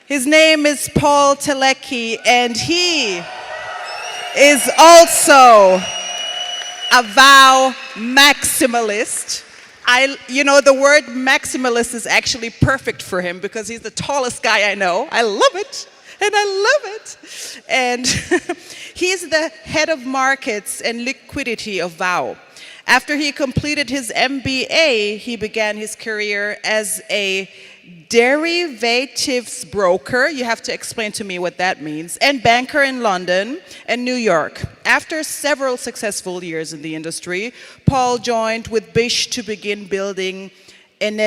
His name is Paul Teleky, and he is also a vow maximalist. The word maximalist is actually perfect for him because he's the tallest guy I know. I love it, and I love it. And he's the head of markets and liquidity of VOW. After he completed his MBA, he began his career as a derivatives broker. You have to explain to me what that means. And banker in London and New York. After several successful years in the industry, Paul joined with Bish to begin building an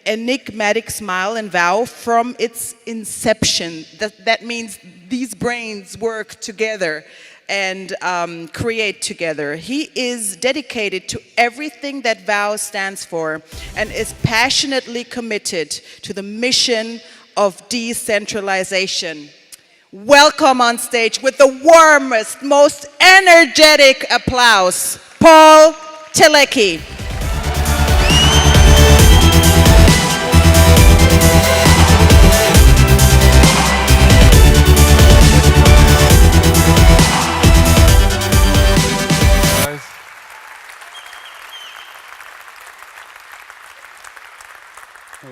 enigmatic smile and VOW from its inception. That means these brains work together and create together. He is dedicated to everything that VOW stands for and is passionately committed to the mission of decentralization. Welcome on stage with the warmest, most energetic applause, Paul Teleky.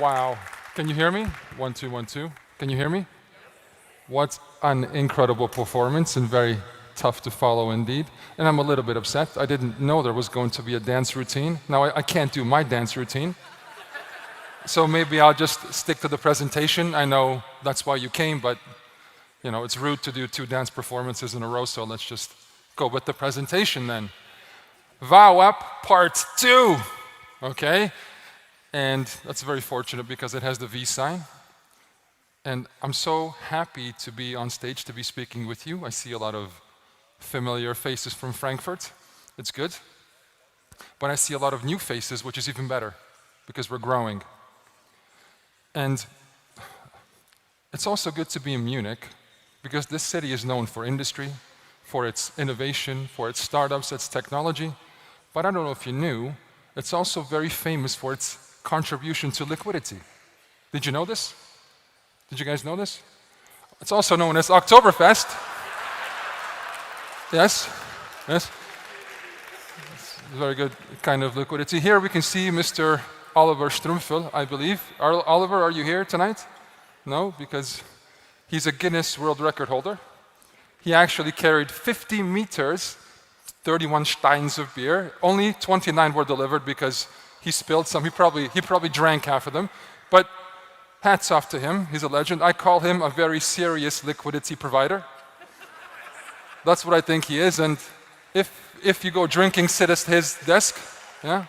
Wow. Can you hear me? 1, 2, 1, 2. Can you hear me? What an incredible performance and very tough to follow indeed. And I'm a little bit upset. I didn't know there was going to be a dance routine. Now I can't do my dance routine. So maybe I'll just stick to the presentation. I know that's why you came, but it's rude to do 2 dance performances in a row, so let's just go with the presentation then. VowUP Part 2. Okay? And that's very fortunate because it has the V sign. And I'm so happy to be on stage to be speaking with you. I see a lot of familiar faces from Frankfurt. It's good. But I see a lot of new faces, which is even better because we're growing. And it's also good to be in Munich because this city is known for industry, for its innovation, for its startups, its technology. But I don't know if you knew, it's also very famous for its contribution to liquidity. Did you know this? Did you guys know this? It's also known as Oktoberfest. Yes, yes. It's a very good kind of liquidity. Here we can see Mr. Oliver Strumpfel, I believe. Oliver, are you here tonight? No, because he's a Guinness World Record holder. He actually carried 50 meters, 31 steins of beer. Only 29 were delivered because he spilled some. He probably drank half of them. But hats off to him. He's a legend. I call him a very serious liquidity provider. That's what I think he is. And if you go drinking, sit at his desk. Yeah.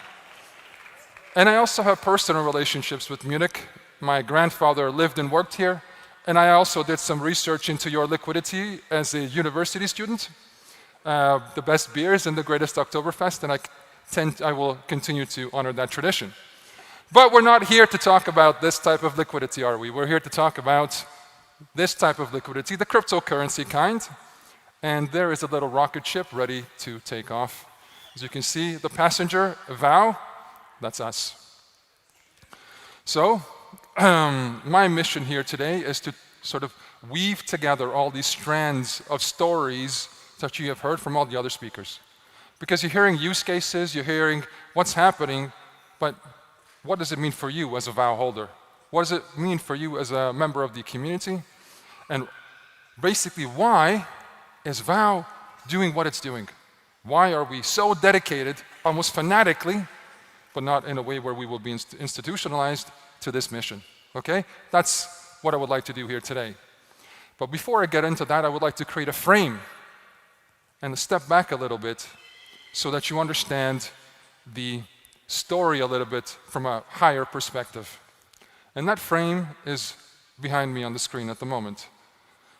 And I also have personal relationships with Munich. My grandfather lived and worked here. And I also did some research into your liquidity as a university student. The best beers and the greatest Oktoberfest. And I will continue to honor that tradition. But we're not here to talk about this type of liquidity, are we? We're here to talk about this type of liquidity, the cryptocurrency kind. And there is a little rocket ship ready to take off. As you can see, the passenger, VOW, that's us. So, my mission here today is to sort of weave together all these strands of stories that you have heard from all the other speakers. Because you're hearing use cases, you're hearing what's happening, but what does it mean for you as a VOW holder? What does it mean for you as a member of the community? And basically, why is VOW doing what it's doing? Why are we so dedicated, almost fanatically, but not in a way where we will be institutionalized to this mission? Okay? That's what I would like to do here today. But before I get into that, I would like to create a frame and step back a little bit so that you understand the story a little bit from a higher perspective. And that frame is behind me on the screen at the moment.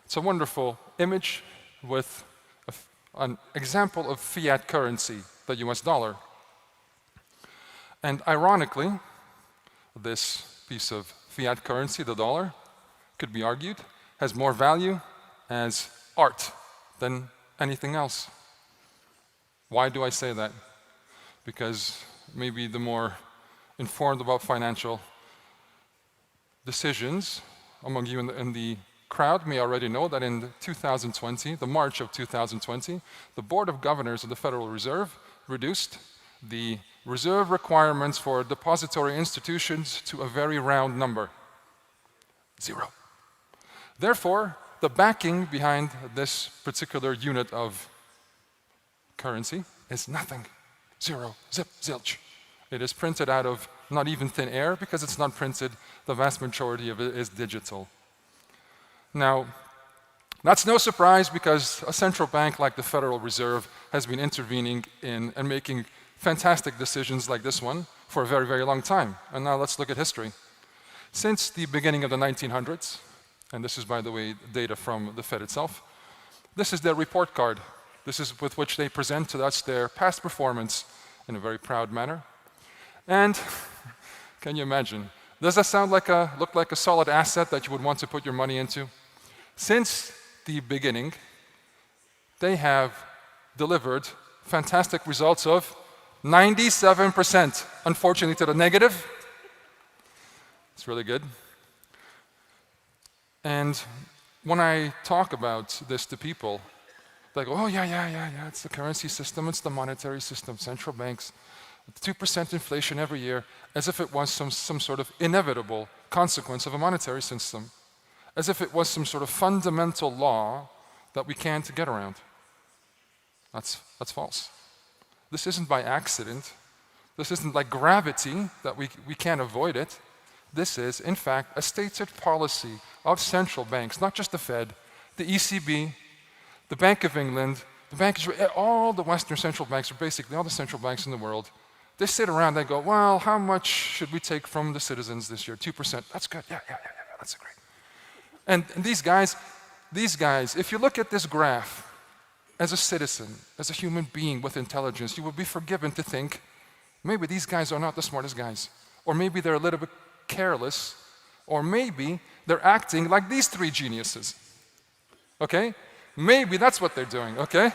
It's a wonderful image with an example of fiat currency, the US dollar. And ironically, this piece of fiat currency, the dollar, could be argued, has more value as art than anything else. Why do I say that? Because maybe the more informed about financial decisions among you in the crowd may already know that in 2020, the March of 2020, the Board of Governors of the Federal Reserve reduced the reserve requirements for depository institutions to a very round number, 0. Therefore, the backing behind this particular unit of currency is nothing, 0, zip, zilch. It is printed out of not even thin air because it's not printed, the vast majority of it is digital. Now, that's no surprise because a central bank like the Federal Reserve has been intervening in and making fantastic decisions like this one for a very, very long time. And now let's look at history. Since the beginning of the 1900s, and this is, by the way, data from the Fed itself, this is their report card. This is with which they present to us their past performance in a very proud manner. And can you imagine? Does that look like a solid asset that you would want to put your money into? Since the beginning, they have delivered fantastic results of 97%, unfortunately to the negative. It's really good. And when I talk about this to people, they go, oh, yeah, it's the currency system, it's the monetary system, central banks, 2% inflation every year, as if it was some sort of inevitable consequence of a monetary system, as if it was some sort of fundamental law that we can't get around. That's false. This isn't by accident. This isn't like gravity that we can't avoid it. This is, in fact, a stated policy of central banks, not just the Fed, the ECB, the Bank of England, the Bank of all the Western central banks, or basically all the central banks in the world. They sit around, they go, well, how much should we take from the citizens this year? 2%. That's good. Yeah, that's great. And these guys, if you look at this graph, as a citizen, as a human being with intelligence, you will be forgiven to think, maybe these guys are not the smartest guys. Or maybe they're a little bit careless. Or maybe they're acting like these three geniuses. Okay? Maybe that's what they're doing, okay?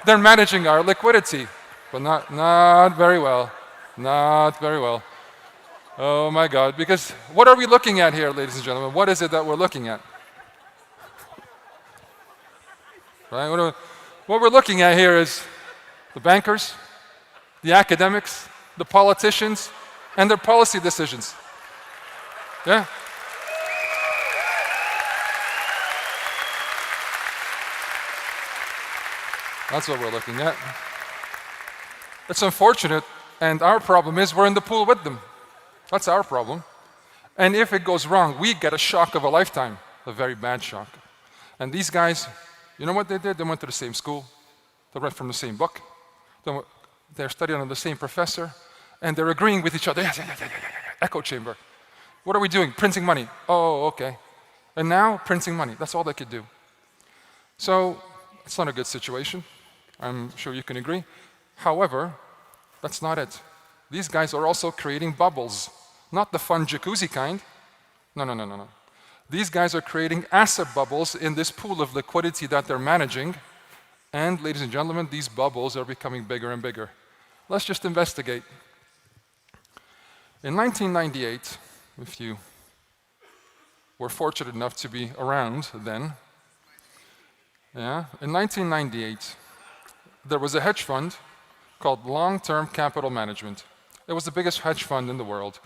They're managing our liquidity, but not very well. Not very well. Oh my God, because what are we looking at here, ladies and gentlemen? What is it that we're looking at? Right? What we're looking at here is the bankers, the academics, the politicians, and their policy decisions. Yeah? That's what we're looking at. It's unfortunate, and our problem is we're in the pool with them. That's our problem. And if it goes wrong, we get a shock of a lifetime, a very bad shock. And these guys, you know what they did? They went to the same school. They read from the same book. They're studying under the same professor. And they're agreeing with each other. Yeah. Echo chamber. What are we doing? Printing money. Oh, okay. And now, printing money. That's all they could do. So, it's not a good situation. I'm sure you can agree. However, that's not it. These guys are also creating bubbles. Not the fun jacuzzi kind. No. These guys are creating asset bubbles in this pool of liquidity that they're managing. And, ladies and gentlemen, these bubbles are becoming bigger and bigger. Let's just investigate. In 1998, if you were fortunate enough to be around then, in 1998, there was a hedge fund called Long-Term Capital Management. It was the biggest hedge fund in the world,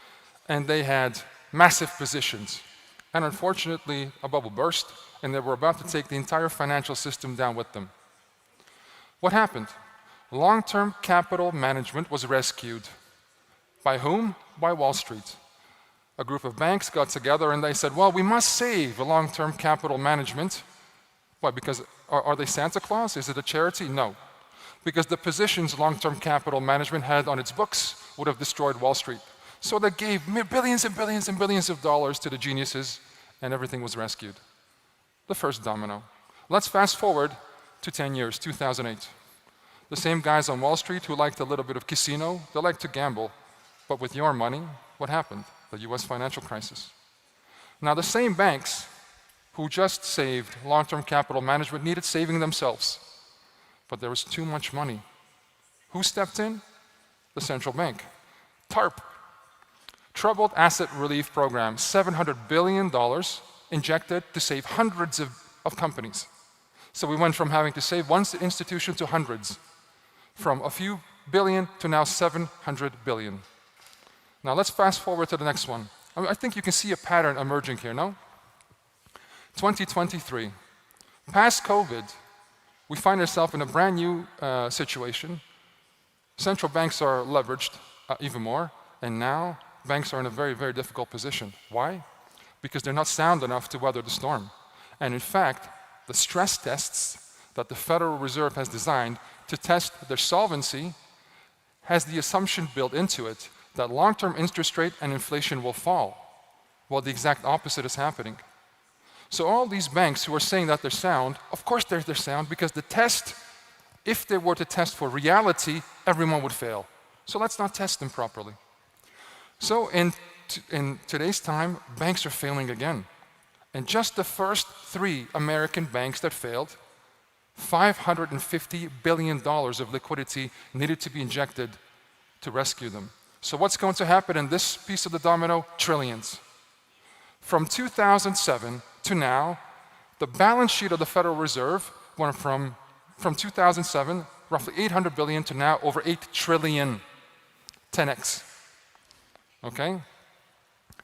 and they had massive positions. And unfortunately, a bubble burst, and they were about to take the entire financial system down with them. What happened? Long-term capital management was rescued. By whom? By Wall Street. A group of banks got together and they said, well, we must save long-term capital management. Why? Because are they Santa Claus? Is it a charity? No. Because the positions long-term capital management had on its books would have destroyed Wall Street. So they gave billions and billions and billions of dollars to the geniuses, and everything was rescued. The first domino. Let's fast forward to 10 years, 2008. The same guys on Wall Street who liked a little bit of casino, they liked to gamble. But with your money, what happened? The US financial crisis. Now the same banks who just saved long-term capital management needed saving themselves. But there was too much money. Who stepped in? The central bank. TARP. Troubled Asset Relief Program, $700 billion injected to save hundreds of companies. So we went from having to save one institution to hundreds, from a few billion to now 700 billion. Now let's fast forward to the next one. I think you can see a pattern emerging here, no? 2023. Past COVID, we find ourselves in a brand new situation. Central banks are leveraged even more, and now banks are in a very, very difficult position. Why? Because they're not sound enough to weather the storm. And in fact, the stress tests that the Federal Reserve has designed to test their solvency has the assumption built into it that long-term interest rate and inflation will fall, while the exact opposite is happening. So all these banks who are saying that they're sound, of course they're sound, because the test, if they were to test for reality, everyone would fail. So let's not test them properly. So in today's time, banks are failing again. And just the first 3 American banks that failed, $550 billion of liquidity needed to be injected to rescue them. So what's going to happen in this piece of the domino? Trillions. From 2007 to now, the balance sheet of the Federal Reserve went from 2007, roughly 800 billion, to now over 8 trillion, 10x. Okay?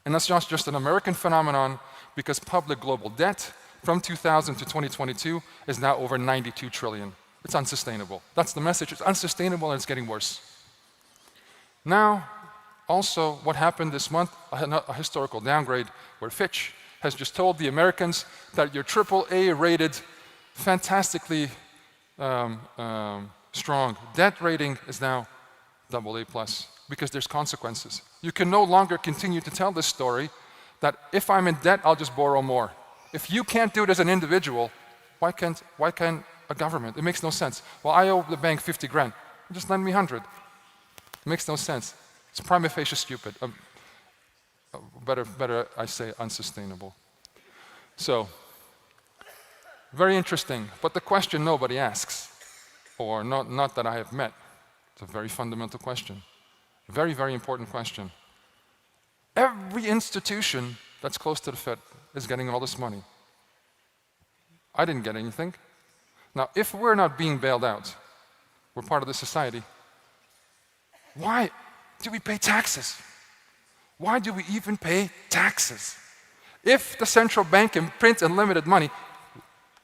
And that's not just an American phenomenon, because public global debt from 2000 to 2022 is now over 92 trillion. It's unsustainable. That's the message. It's unsustainable and it's getting worse. Now, also, what happened this month, a historical downgrade, where Fitch has just told the Americans that your AAA rated, fantastically strong debt rating is now AA+, because there's consequences. You can no longer continue to tell this story that if I'm in debt, I'll just borrow more. If you can't do it as an individual, why can't a government? It makes no sense. Well, I owe the bank 50 grand. Just lend me 100. It makes no sense. It's prima facie stupid. Better I say unsustainable. So, very interesting. But the question nobody asks, or not that I have met, it's a very fundamental question. Very, very important question. Every institution that's close to the Fed is getting all this money. I didn't get anything. Now, if we're not being bailed out, we're part of the society, why do we pay taxes? Why do we even pay taxes? If the central bank can print unlimited money,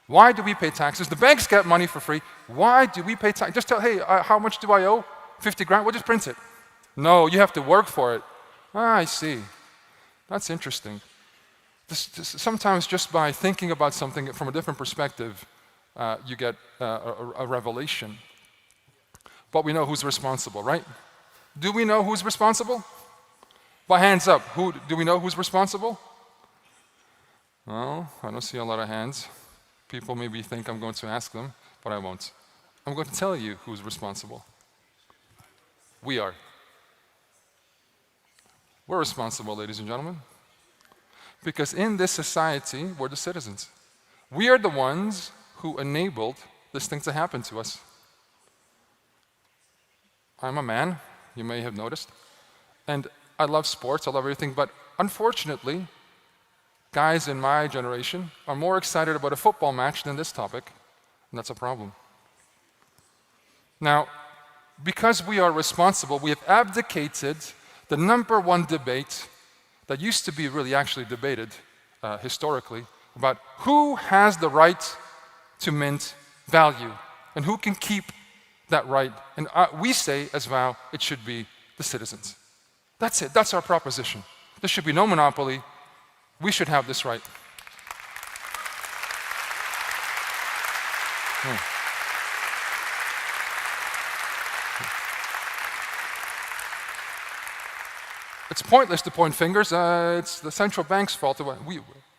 why do we pay taxes? The banks get money for free. Why do we pay taxes? Just tell, hey, how much do I owe? 50 grand? We'll just print it. No, you have to work for it. Ah, I see. That's interesting. Sometimes just by thinking about something from a different perspective, you get a revelation. But we know who's responsible, right? Do we know who's responsible? By hands up, do we know who's responsible? Well, I don't see a lot of hands. People maybe think I'm going to ask them, but I won't. I'm going to tell you who's responsible. We are. We're responsible, ladies and gentlemen. Because in this society, we're the citizens. We are the ones who enabled this thing to happen to us. I'm a man, you may have noticed, and I love sports, I love everything, but unfortunately, guys in my generation are more excited about a football match than this topic, and that's a problem. Now, because we are responsible, we have abdicated the #1 debate that used to be really actually debated historically about who has the right to mint value and who can keep that right. And we say, as VOW, it should be the citizens. That's it. That's our proposition. There should be no monopoly. We should have this right. It's pointless to point fingers. It's the central bank's fault.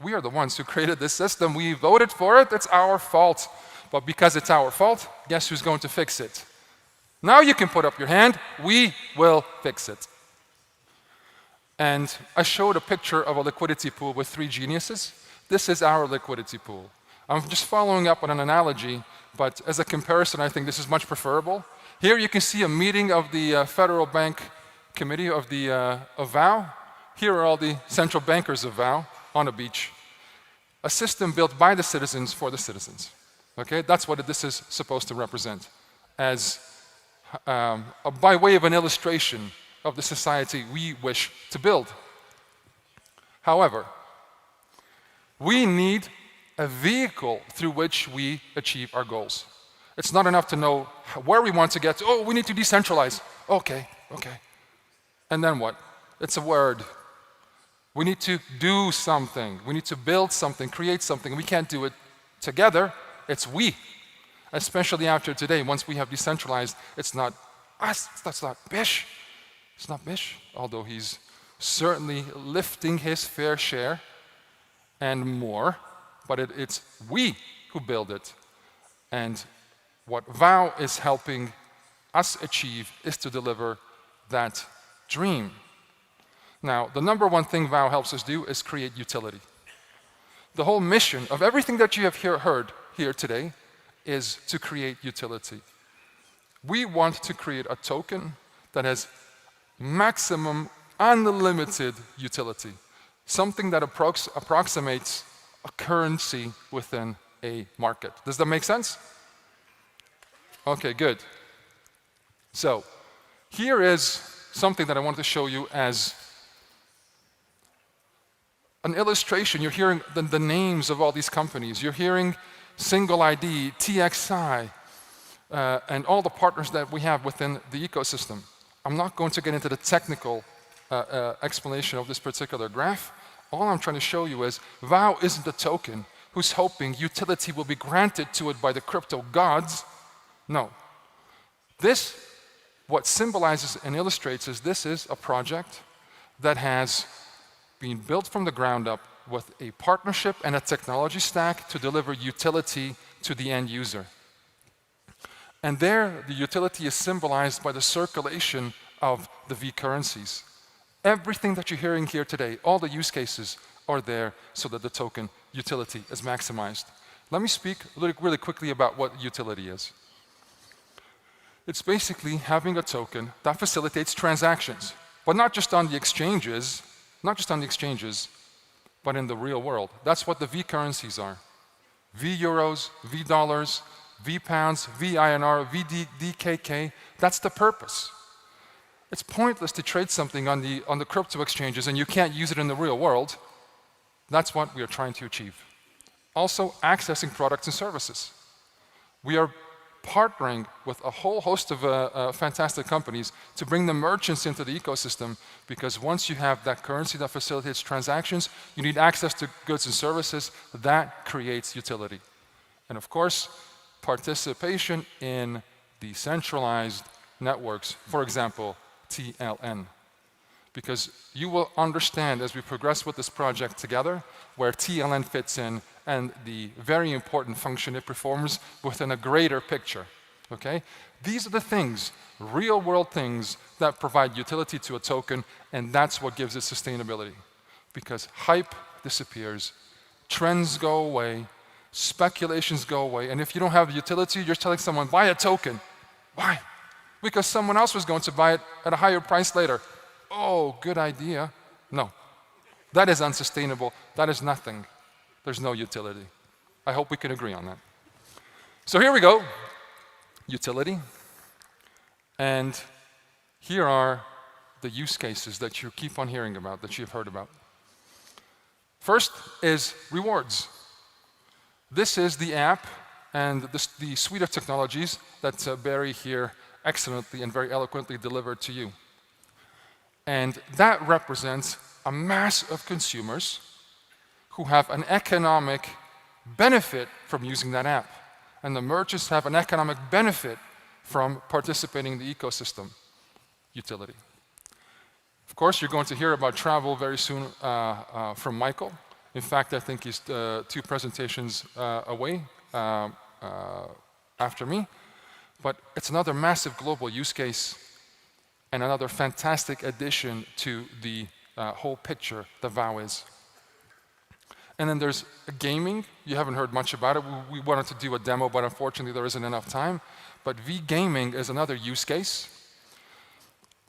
We are the ones who created this system. We voted for it. It's our fault. But because it's our fault, guess who's going to fix it? Now you can put up your hand. We will fix it. And I showed a picture of a liquidity pool with 3 geniuses. This is our liquidity pool. I'm just following up on an analogy, but as a comparison, I think this is much preferable. Here you can see a meeting of the Federal Bank Committee of VOW. Here are all the central bankers of VOW on a beach. a system built by the citizens for the citizens. Okay, that's what this is supposed to represent, as by way of an illustration of the society we wish to build. However, we need a vehicle through which we achieve our goals. It's not enough to know where we want to get to. Oh, we need to decentralize. Okay. And then what? It's a word. We need to do something. We need to build something, create something. We can't do it together. It's we. Especially after today, once we have decentralized, it's not us, that's not Bish. It's not Bish, although he's certainly lifting his fair share and more, but it's we who build it. And what VOW is helping us achieve is to deliver that dream. Now, the number one thing VOW helps us do is create utility. The whole mission of everything that you have heard here today is to create utility. We want to create a token that has maximum unlimited utility, something that approximates a currency within a market. Does that make sense? Okay, good. So here is something that I want to show you as an illustration. You're hearing the names of all these companies. You're hearing Single ID, TXI, and all the partners that we have within the ecosystem. I'm not going to get into the technical explanation of this particular graph. All I'm trying to show you is VOW isn't a token who's hoping utility will be granted to it by the crypto gods. No. This, what symbolizes and illustrates is this is a project that has been built from the ground up with a partnership and a technology stack to deliver utility to the end user. And there, the utility is symbolized by the circulation of the V currencies. Everything that you're hearing here today, all the use cases are there so that the token utility is maximized. Let me speak really quickly about what utility is. It's basically having a token that facilitates transactions, but not just on the exchanges, but in the real world. That's what the V currencies are. V euros, V dollars, V pounds, V INR, V DKK. That's the purpose. It's pointless to trade something on the crypto exchanges and you can't use it in the real world. That's what we are trying to achieve. Also, accessing products and services. We are partnering with a whole host of fantastic companies to bring the merchants into the ecosystem, because once you have that currency that facilitates transactions, you need access to goods and services. That creates utility. And of course, participation in decentralized networks, for example, TLN. Because you will understand as we progress with this project together where TLN fits in and the very important function it performs within a greater picture. Okay? These are the things, real world things, that provide utility to a token, and that's what gives it sustainability. Because hype disappears, trends go away, speculations go away, and if you don't have utility, you're telling someone, buy a token. Why? Because someone else was going to buy it at a higher price later. Oh, good idea. No. That is unsustainable. That is nothing. There's no utility. I hope we can agree on that. So here we go. Utility. And here are the use cases that you keep on hearing about, that you've heard about. First is rewards. This is the app and the suite of technologies that Barry here excellently and very eloquently delivered to you. And that represents a mass of consumers who have an economic benefit from using that app. And the merchants have an economic benefit from participating in the ecosystem. Utility. Of course, you're going to hear about travel very soon from Michael. In fact, I think he's 2 presentations away after me. But it's another massive global use case and another fantastic addition to the whole picture that VOW is. And then there's gaming. You haven't heard much about it. We wanted to do a demo, but unfortunately there isn't enough time. But V gaming is another use case.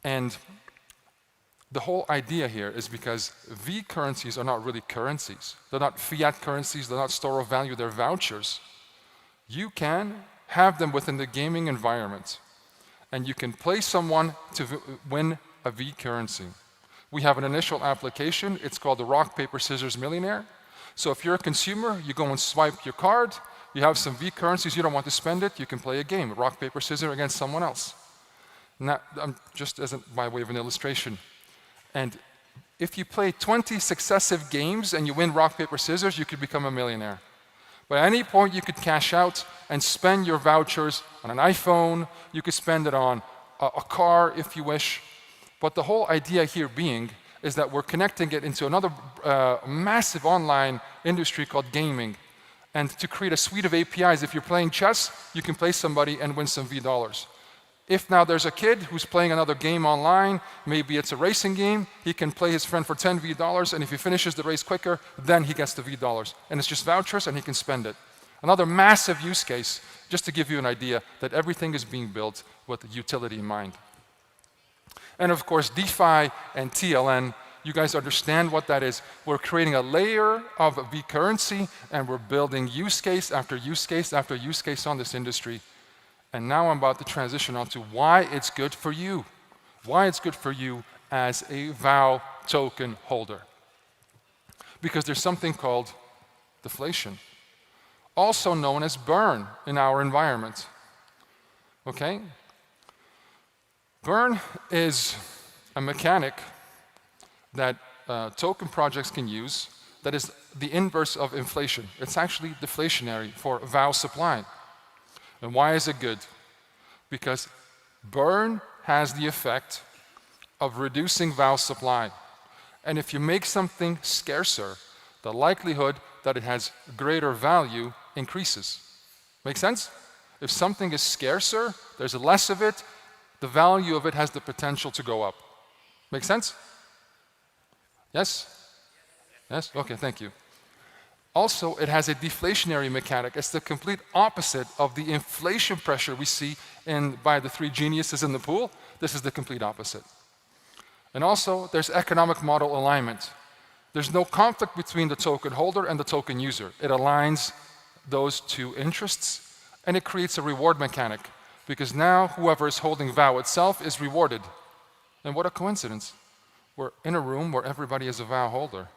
And The whole idea here is because V currencies are not really currencies. They're not fiat currencies, they're not store of value, they're vouchers. You can have them within the gaming environment, and you can play someone to win a V currency. We have an initial application, it's called the Rock, Paper, Scissors Millionaire. So if you're a consumer, you go and swipe your card, you have some V currencies, you don't want to spend it, you can play a game, rock, paper, scissors against someone else. Now, just as by way of an illustration. And if you play 20 successive games and you win rock, paper, scissors, you could become a millionaire. But at any point, you could cash out and spend your vouchers on an iPhone, you could spend it on a car if you wish. But the whole idea here being is that we're connecting it into another massive online industry called gaming. And to create a suite of APIs, if you're playing chess, you can play somebody and win some V dollars. If now there's a kid who's playing another game online, maybe it's a racing game, he can play his friend for 10 V dollars, and if he finishes the race quicker, then he gets the V dollars. And it's just vouchers and he can spend it. Another massive use case, just to give you an idea that everything is being built with utility in mind. And of course, DeFi and TLN, you guys understand what that is. We're creating a layer of V currency, and we're building use case after use case after use case on this industry. And now I'm about to transition on to why it's good for you. Why it's good for you as a VOW token holder. Because there's something called deflation, also known as burn in our environment. Okay? Burn is a mechanic that token projects can use that is the inverse of inflation. It's actually deflationary for VOW supply. And why is it good? Because burn has the effect of reducing VOW supply. And if you make something scarcer, the likelihood that it has greater value increases. Make sense? If something is scarcer, there's less of it, the value of it has the potential to go up. Make sense? Yes? Yes? Okay, thank you. Also, it has a deflationary mechanic. It's the complete opposite of the inflation pressure we see by the three geniuses in the pool. This is the complete opposite. And also, there's economic model alignment. There's no conflict between the token holder and the token user. It aligns those two interests, and it creates a reward mechanic, because now whoever is holding VOW itself is rewarded. And what a coincidence. We're in a room where everybody is a VOW holder.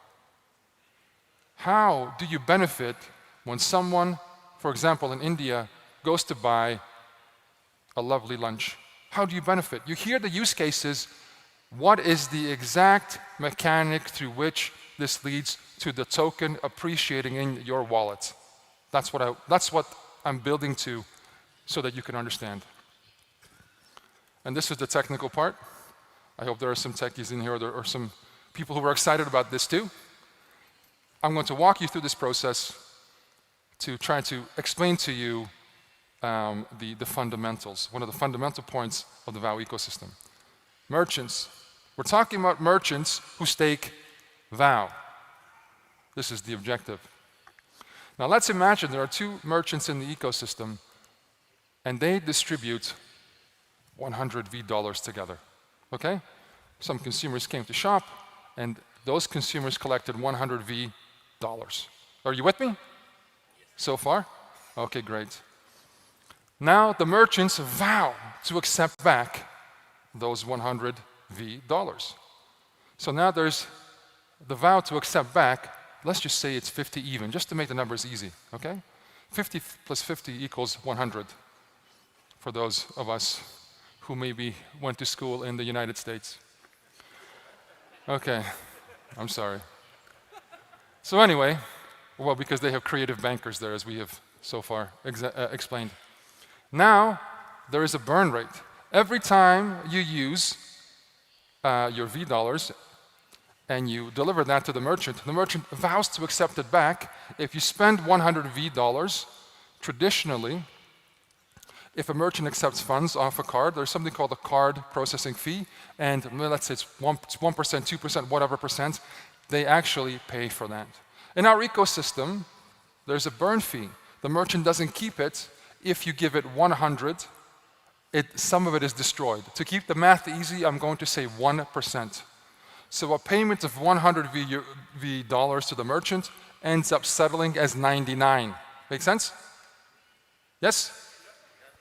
How do you benefit when someone, for example in India, goes to buy a lovely lunch? How do you benefit? You hear the use cases. What is the exact mechanic through which this leads to the token appreciating in your wallet? That's what I'm building to so that you can understand. And this is the technical part. I hope there are some techies in here, or there are some people who are excited about this too. I'm going to walk you through this process to try to explain to you the fundamentals, one of the fundamental points of the VOW ecosystem. Merchants. We're talking about merchants who stake VOW. This is the objective. Now let's imagine there are two merchants in the ecosystem, and they distribute 100 V dollars together. Okay? Some consumers came to shop, and those consumers collected 100 V dollars. Are you with me? So far? Okay, great. Now the merchants vow to accept back those 100 V dollars. So now there's the vow to accept back. Let's just say it's 50 even, just to make the numbers easy, okay? 50 plus 50 equals 100 for those of us who maybe went to school in the United States. Okay, I'm sorry. So anyway, well, because they have creative bankers there, as we have so far explained. Now, there is a burn rate. Every time you use your V dollars and you deliver that to the merchant vows to accept it back. If you spend 100 V dollars, traditionally, if a merchant accepts funds off a card, there's something called a card processing fee, and let's say it's 1%, 2%, whatever percent, they actually pay for that. In our ecosystem, there's a burn fee. The merchant doesn't keep it. If you give it 100, some of it is destroyed. To keep the math easy, I'm going to say 1%. So a payment of 100 V dollars to the merchant ends up settling as 99. Make sense? Yes?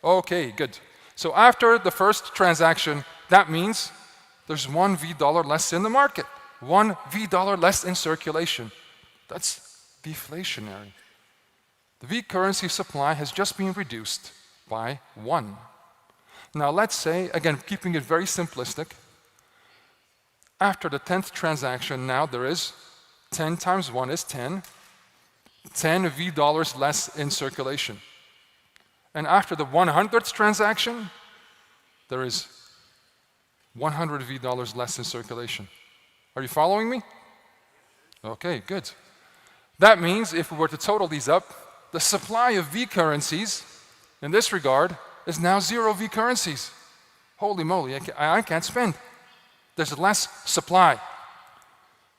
Okay, good. So after the first transaction, that means there's 1 V dollar less in the market, 1 V dollar less in circulation. That's deflationary. The V currency supply has just been reduced by 1. Now let's say, again, keeping it very simplistic, after the 10th transaction, now there is 10 times 1 is 10, 10 V dollars less in circulation. And after the 100th transaction, there is 100 V dollars less in circulation. Are you following me? Okay, good. That means if we were to total these up, the supply of V currencies in this regard is now 0 V currencies. Holy moly, I can't spend. There's less supply.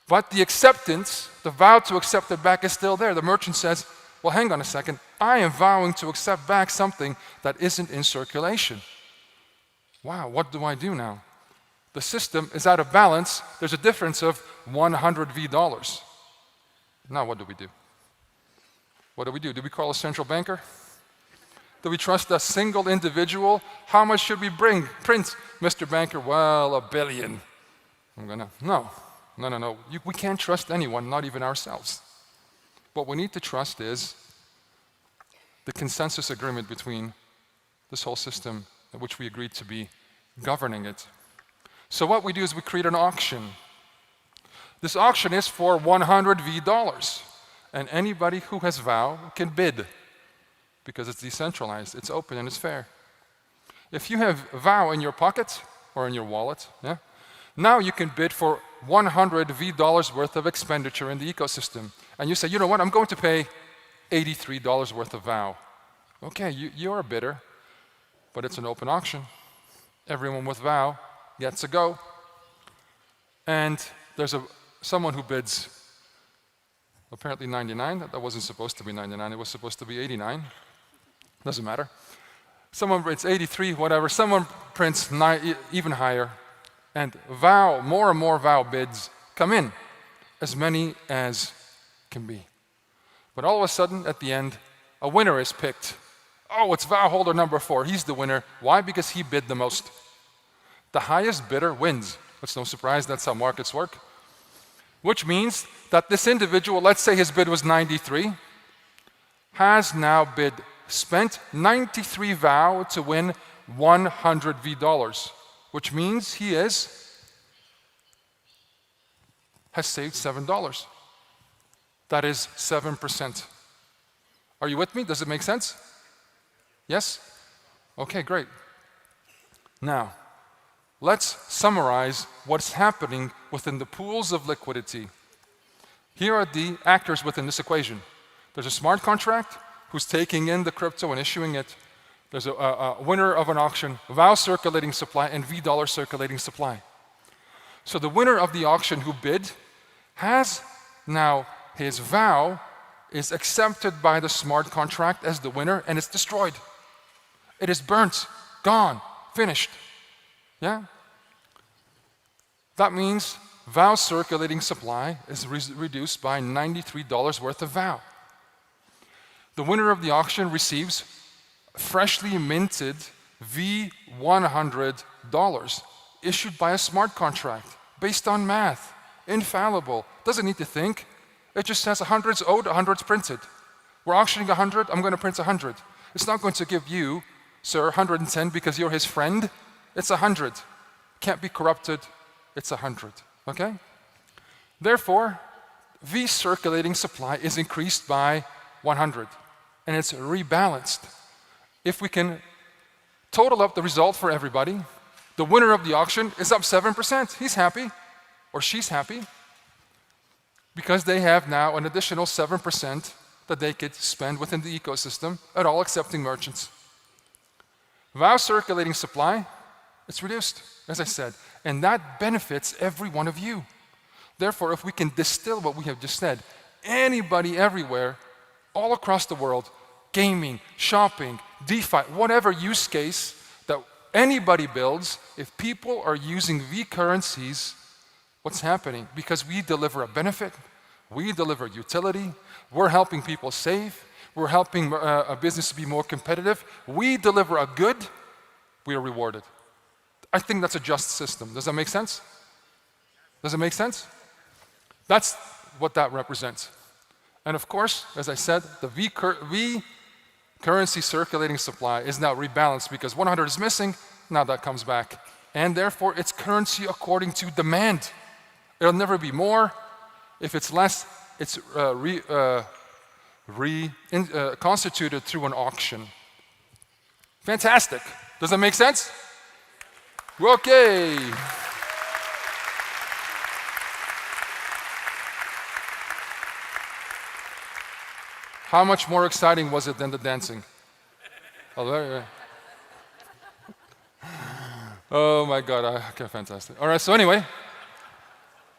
But the acceptance, the vow to accept it back is still there. The merchant says, well, hang on a second. I am vowing to accept back something that isn't in circulation. Wow, what do I do now? The system is out of balance. There's a difference of 100 V dollars. Now what do we do? What do we do? Do we call a central banker? Do we trust a single individual? How much should we print, Mr. Banker? Well, $1 billion. No. We can't trust anyone, not even ourselves. What we need to trust is the consensus agreement between this whole system, which we agreed to be governing it. So what we do is we create an auction. This auction is for 100 V dollars, and anybody who has VOW can bid, because it's decentralized, it's open, and it's fair. If you have VOW in your pocket or in your wallet, now you can bid for 100 V dollars worth of expenditure in the ecosystem. And you say, you know what, I'm going to pay $83 worth of VOW. Okay, you're a bidder, but it's an open auction. Everyone with VOW gets a go. And there's someone who bids apparently 99. That wasn't supposed to be 99, it was supposed to be 89. Doesn't matter. Someone prints 83, whatever. Someone prints even higher. And VOW, more and more VOW bids come in, as many as can be. But all of a sudden, at the end, a winner is picked. Oh, it's VOW holder number 4. He's the winner. Why? Because he bid the most. The highest bidder wins. It's no surprise, that's how markets work. Which means that this individual, let's say his bid was 93, has now spent 93 VOW to win 100 V dollars. Which means he has saved $7. That is 7%. Are you with me? Does it make sense? Yes? Okay, great. Now, let's summarize what's happening within the pools of liquidity. Here are the actors within this equation. There's a smart contract who's taking in the crypto and issuing it. There's a winner of an auction, VOW circulating supply, and V dollar circulating supply. So the winner of the auction who bid has now his VOW is accepted by the smart contract as the winner, and it's destroyed. It is burnt, gone, finished. Yeah? That means VOW circulating supply is reduced by $93 worth of VOW. The winner of the auction receives freshly minted V100 issued by a smart contract based on math, infallible, doesn't need to think. It just says 100's owed, 100's printed. We're auctioning 100, I'm going to print 100. It's not going to give you, sir, 110 because you're his friend. It's 100. Can't be corrupted. It's 100. Okay? Therefore, V circulating supply is increased by 100, and it's rebalanced. If we can total up the result for everybody, the winner of the auction is up 7%. He's happy, or she's happy, because they have now an additional 7% that they could spend within the ecosystem at all accepting merchants. VOW circulating supply, it's reduced, as I said, and that benefits every one of you. Therefore, if we can distill what we have just said, anybody everywhere, all across the world, gaming, shopping, DeFi, whatever use case that anybody builds, if people are using V currencies What's happening? Because we deliver a benefit, we deliver utility, we're helping people save, we're helping a business to be more competitive, we deliver a good, we are rewarded. I think that's a just system. Does that make sense? Does it make sense? That's what that represents. And of course, as I said, the V currency circulating supply is now rebalanced because 100 is missing, now that comes back. And therefore, it's currency according to demand. It'll never be more. If it's less, it's constituted through an auction. Fantastic. Does that make sense? Okay. How much more exciting was it than the dancing? Oh my God, okay, fantastic. All right, so anyway,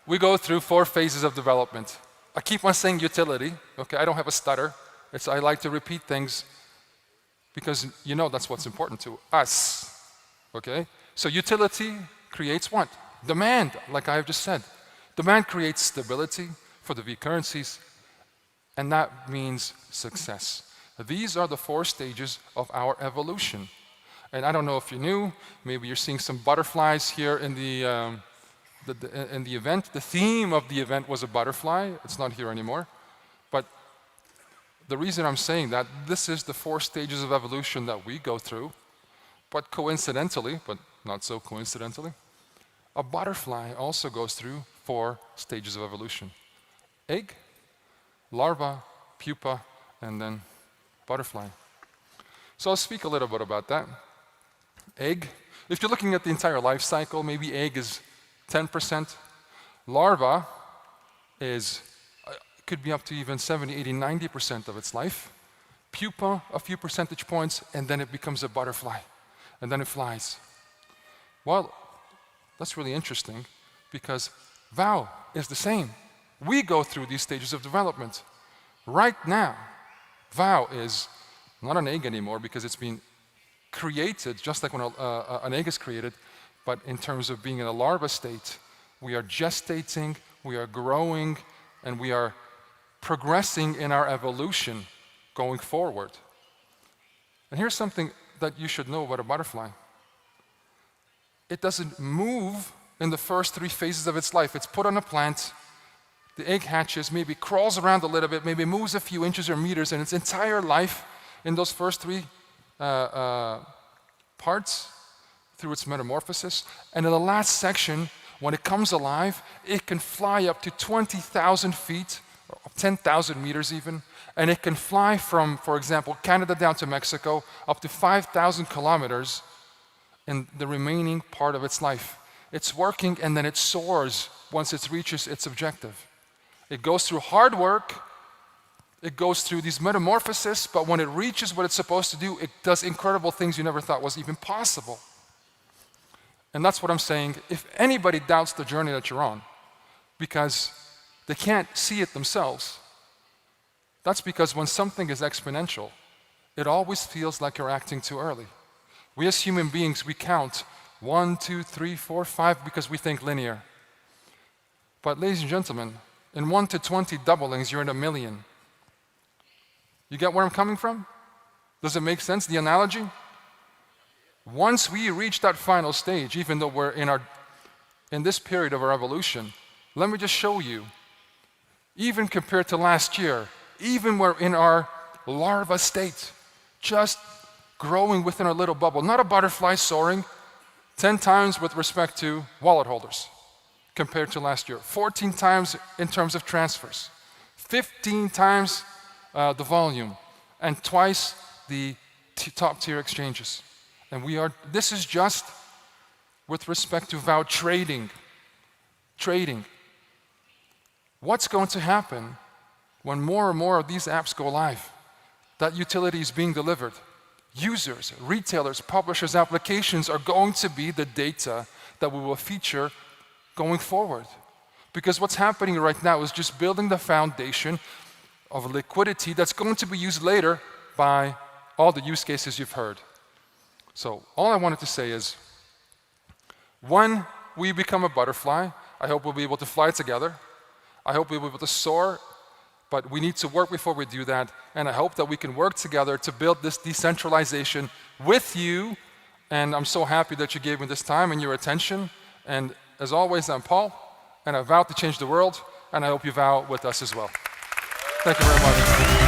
we go through 4 phases of development. I keep on saying utility, okay? I don't have a stutter. I like to repeat things because you know that's what's important to us, okay? So utility creates what? Demand, like I have just said. Demand creates stability for the V currencies, and that means success. These are the 4 stages of our evolution. And I don't know if you knew, maybe you're seeing some butterflies here in the event. The theme of the event was a butterfly. It's not here anymore. But the reason I'm saying that, this is the 4 stages of evolution that we go through. But coincidentally, but not so coincidentally, a butterfly also goes through 4 stages of evolution. Egg, larva, pupa, and then butterfly. So I'll speak a little bit about that. Egg, if you're looking at the entire life cycle, maybe egg is 10%. Larva could be up to even 70, 80, 90% of its life. Pupa, a few percentage points, and then it becomes a butterfly. And then it flies. Well, that's really interesting because VOW is the same. We go through these stages of development. Right now, VOW is not an egg anymore because it's been created just like when an egg is created, but in terms of being in a larva state, we are gestating, we are growing, and we are progressing in our evolution going forward. And here's something that you should know about a butterfly. It doesn't move in the first 3 phases of its life. It's put on a plant, the egg hatches, maybe crawls around a little bit, maybe moves a few inches or meters in its entire life in those first 3 parts through its metamorphosis. And in the last section, when it comes alive, it can fly up to 20,000 feet, or 10,000 meters even, and it can fly from, for example, Canada down to Mexico, up to 5,000 kilometers in the remaining part of its life. It's working and then it soars once it reaches its objective. It goes through hard work, it goes through these metamorphoses, but when it reaches what it's supposed to do, it does incredible things you never thought was even possible. And that's what I'm saying. If anybody doubts the journey that you're on, because they can't see it themselves, that's because when something is exponential, it always feels like you're acting too early. We as human beings, we count 1, 2, 3, 4, 5 because we think linear. But ladies and gentlemen, in 1 to 20 doublings, you're in a million. You get where I'm coming from? Does it make sense, the analogy? Once we reach that final stage, even though we're in this period of our evolution, let me just show you, even compared to last year, even we're in our larva state, just growing within our little bubble, not a butterfly soaring, 10 times with respect to wallet holders compared to last year, 14 times in terms of transfers, 15 times the volume, and twice the top tier exchanges. And this is just with respect to VOW trading. What's going to happen when more and more of these apps go live? That utility is being delivered. Users, retailers, publishers, applications are going to be the data that we will feature going forward. Because what's happening right now is just building the foundation of liquidity that's going to be used later by all the use cases you've heard. So all I wanted to say is, when we become a butterfly, I hope we'll be able to fly together. I hope we'll be able to soar, but we need to work before we do that. And I hope that we can work together to build this decentralization with you. And I'm so happy that you gave me this time and your attention. And as always, I'm Paul, and I vow to change the world, and I hope you vow with us as well. Thank you very much.